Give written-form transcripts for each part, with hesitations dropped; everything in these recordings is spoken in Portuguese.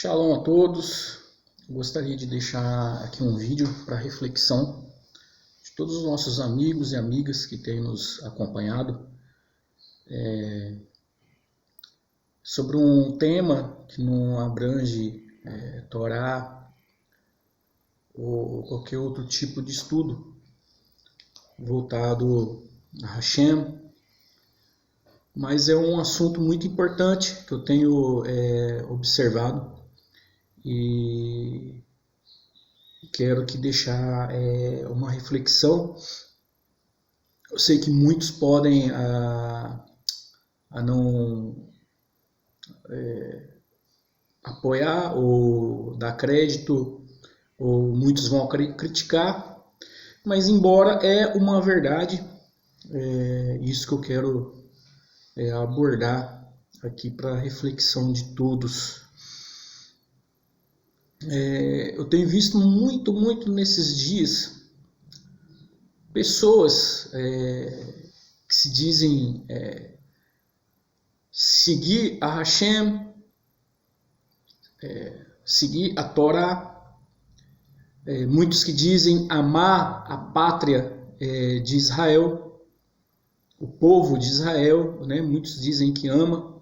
Shalom a todos. Gostaria de deixar aqui um vídeo para reflexão de todos os nossos amigos e amigas que têm nos acompanhado sobre um tema que não abrange Torá ou qualquer outro tipo de estudo voltado a Hashem, mas é um assunto muito importante que eu tenho observado e quero aqui deixar uma reflexão. Eu sei que muitos podem não apoiar ou dar crédito, ou muitos vão criticar, mas embora é uma verdade, isso que eu quero abordar aqui para reflexão de todos. Eu tenho visto muito nesses dias pessoas que se dizem seguir a Hashem, seguir a Torá, muitos que dizem amar a pátria de Israel, o povo de Israel, né? Muitos dizem que ama,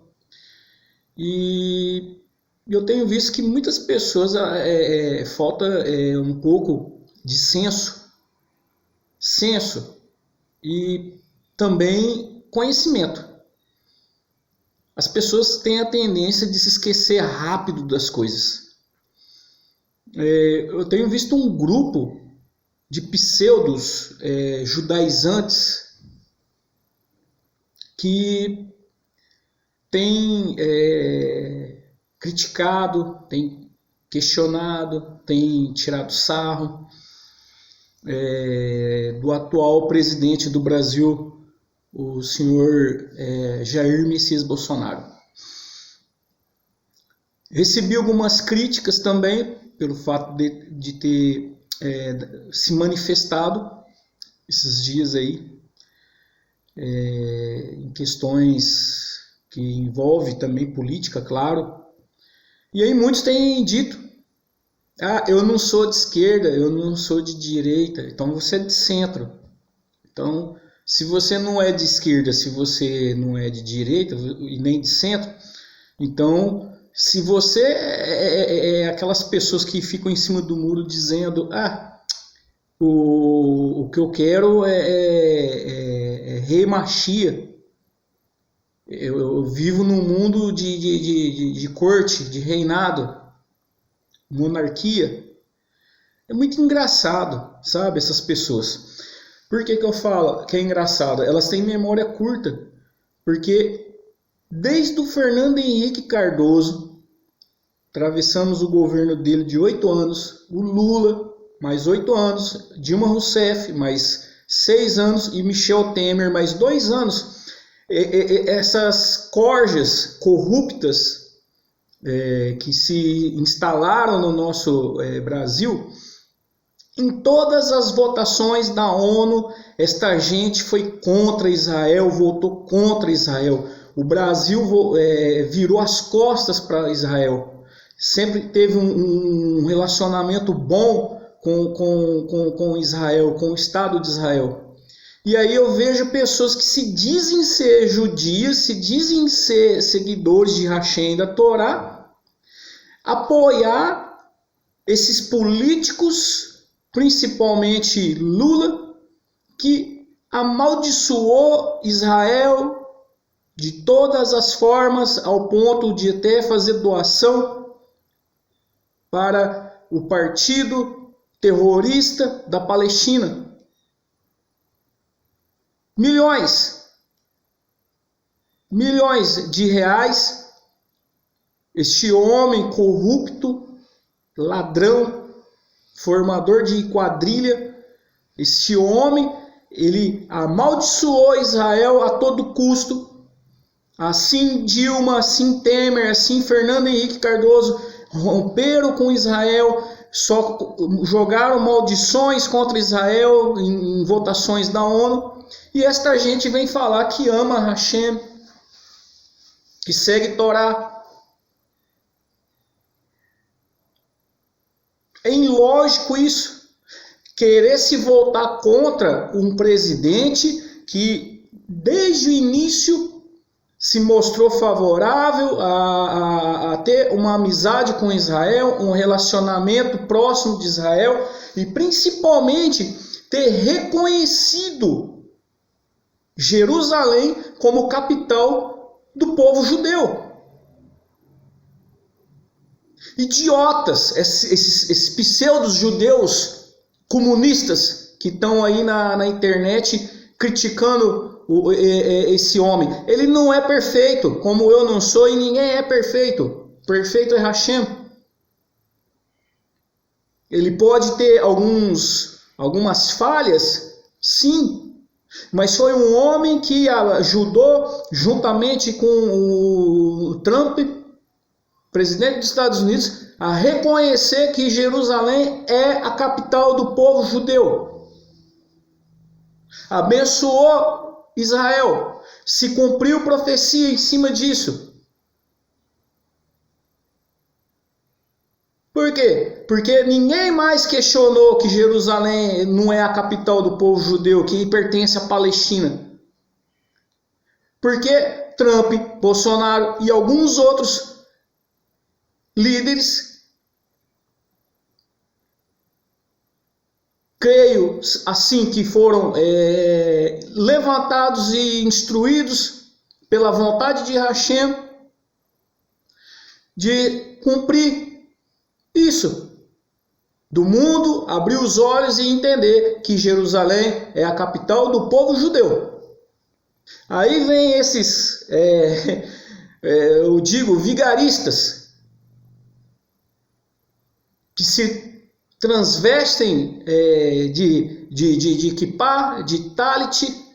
e eu tenho visto que muitas pessoas falta um pouco de senso e também conhecimento. As pessoas têm a tendência de se esquecer rápido das coisas. Eu tenho visto um grupo de pseudos judaizantes que tem criticado, tem questionado, tem tirado sarro do atual presidente do Brasil, o senhor Jair Messias Bolsonaro. Recebi algumas críticas também pelo fato de ter se manifestado esses dias aí em questões que envolvem também política, claro. E aí muitos têm dito: eu não sou de esquerda, eu não sou de direita, então você é de centro. Então, se você não é de esquerda, se você não é de direita e nem de centro, então, se você é aquelas pessoas que ficam em cima do muro dizendo: o que eu quero é rei Machia, eu vivo num mundo de corte, de reinado, monarquia. É muito engraçado, sabe, essas pessoas. Por que eu falo que é engraçado? Elas têm memória curta, porque desde o Fernando Henrique Cardoso, atravessamos o governo dele de 8 anos, o Lula, mais 8 anos, Dilma Rousseff, mais 6 anos, e Michel Temer, mais 2 anos. Essas corjas corruptas que se instalaram no nosso Brasil, em todas as votações da ONU, esta gente foi contra Israel, votou contra Israel. O Brasil virou as costas para Israel. Sempre teve um relacionamento bom com Israel, com o Estado de Israel. E aí eu vejo pessoas que se dizem ser judias, se dizem ser seguidores de Hashem da Torá, apoiar esses políticos, principalmente Lula, que amaldiçoou Israel de todas as formas, ao ponto de até fazer doação para o partido terrorista da Palestina. Milhões de reais, este homem corrupto, ladrão, formador de quadrilha, este homem, ele amaldiçoou Israel a todo custo. Assim Dilma, assim Temer, assim Fernando Henrique Cardoso romperam com Israel, só jogaram maldições contra Israel em votações da ONU. E esta gente vem falar que ama Hashem, que segue Torá. É ilógico isso. Querer se voltar contra um presidente que, desde o início, se mostrou favorável a ter uma amizade com Israel, um relacionamento próximo de Israel e, principalmente, ter reconhecido Jerusalém como capital do povo judeu. Idiotas, esses pseudos judeus comunistas que estão aí na internet criticando esse homem. Ele não é perfeito, como eu não sou e ninguém é perfeito. Perfeito é Hashem. Ele pode ter algumas falhas, sim, mas foi um homem que ajudou, juntamente com o Trump, presidente dos Estados Unidos, a reconhecer que Jerusalém é a capital do povo judeu. Abençoou Israel. Se cumpriu profecia em cima disso. Por quê? Porque ninguém mais questionou que Jerusalém não é a capital do povo judeu, que pertence à Palestina. Porque Trump, Bolsonaro e alguns outros líderes, creio assim que foram levantados e instruídos pela vontade de Hashem de cumprir isso. Do mundo abrir os olhos e entender que Jerusalém é a capital do povo judeu. Aí vem esses, eu digo, vigaristas, que se transvestem de kippah, de talit,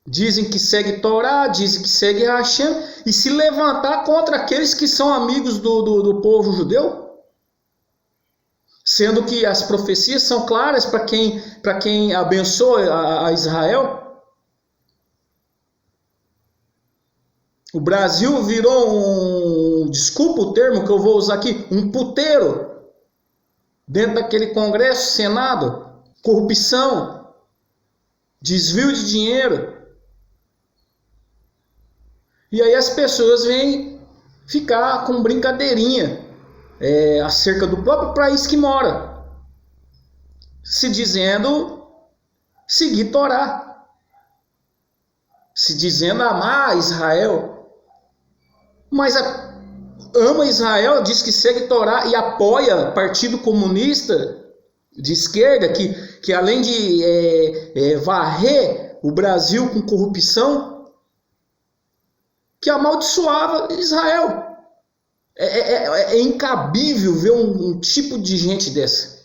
dizem que segue Torá, dizem que segue Hashem, e se levantar contra aqueles que são amigos do povo judeu, sendo que as profecias são claras para quem abençoa a Israel. O Brasil virou desculpa o termo que eu vou usar aqui, um puteiro dentro daquele Congresso, Senado, corrupção, desvio de dinheiro. E aí as pessoas vêm ficar com brincadeirinha acerca do próprio país que mora, se dizendo seguir Torá, se dizendo amar Israel, mas ama Israel, diz que segue Torá e apoia Partido Comunista de esquerda, que além de varrer o Brasil com corrupção, que amaldiçoava Israel. É incabível ver um tipo de gente dessa.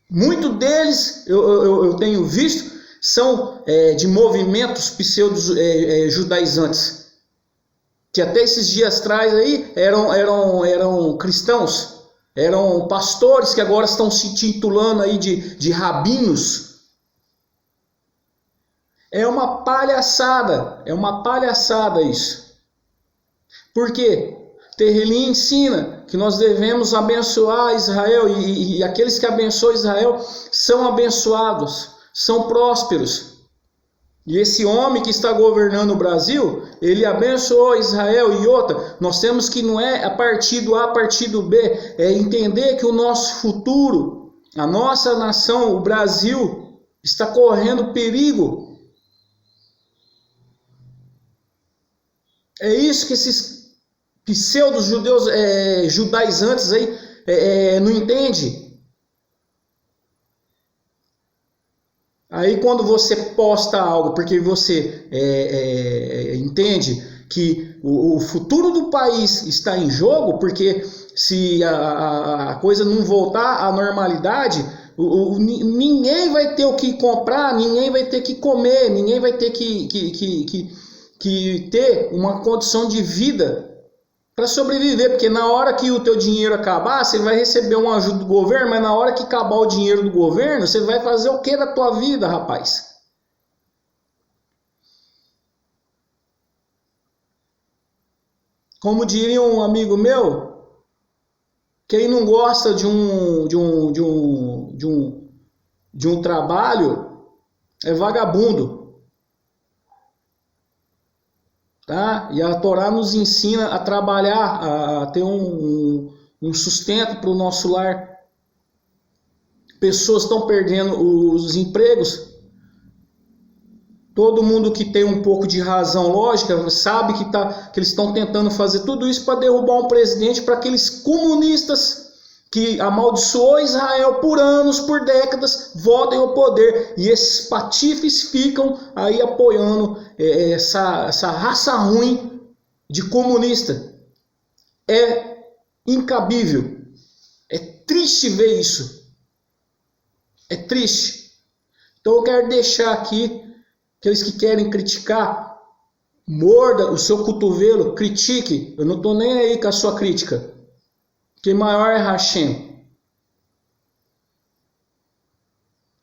Muitos deles, eu tenho visto, são de movimentos pseudo-judaizantes, que até esses dias atrás aí eram cristãos, eram pastores que agora estão se titulando aí de rabinos. É uma palhaçada isso. Por quê? Terrilim ensina que nós devemos abençoar Israel e aqueles que abençoam Israel são abençoados, são prósperos. E esse homem que está governando o Brasil, ele abençoou Israel. E outra, nós temos que não é a partido A, partido B, é entender que o nosso futuro, a nossa nação, o Brasil, está correndo perigo. É isso que esses pseudo-judeus judaizantes aí não entendem. Aí quando você posta algo porque você entende que o futuro do país está em jogo, porque se a coisa não voltar à normalidade, ninguém vai ter o que comprar, ninguém vai ter que comer, ninguém vai ter que ter uma condição de vida para sobreviver, porque na hora que o teu dinheiro acabar, você vai receber uma ajuda do governo, mas na hora que acabar o dinheiro do governo, você vai fazer o que da tua vida, rapaz? Como diria um amigo meu, Quem não gosta de um trabalho é vagabundo. Tá? E a Torá nos ensina a trabalhar, a ter um sustento para o nosso lar. Pessoas estão perdendo os empregos. Todo mundo que tem um pouco de razão lógica sabe que eles estão tentando fazer tudo isso para derrubar um presidente, para aqueles comunistas que amaldiçoou Israel por anos, por décadas, voltem ao poder. E esses patifes ficam aí apoiando essa raça ruim de comunista. É incabível. É triste ver isso. É triste. Então eu quero deixar aqui, aqueles que querem criticar, morda o seu cotovelo, critique. Eu não estou nem aí com a sua crítica. Quem maior é Hashem.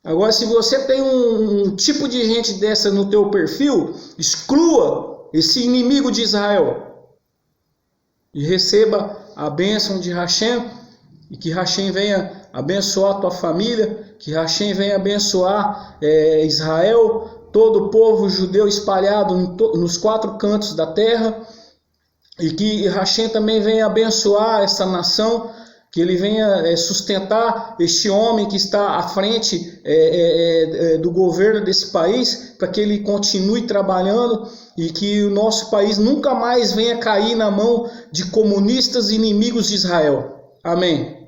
Agora, se você tem um tipo de gente dessa no teu perfil, exclua esse inimigo de Israel. E receba a bênção de Hashem. E que Hashem venha abençoar a tua família. Que Hashem venha abençoar Israel, todo o povo judeu espalhado nos 4 cantos da terra. E que Hashem também venha abençoar essa nação, que ele venha sustentar este homem que está à frente do governo desse país, para que ele continue trabalhando e que o nosso país nunca mais venha cair na mão de comunistas inimigos de Israel. Amém.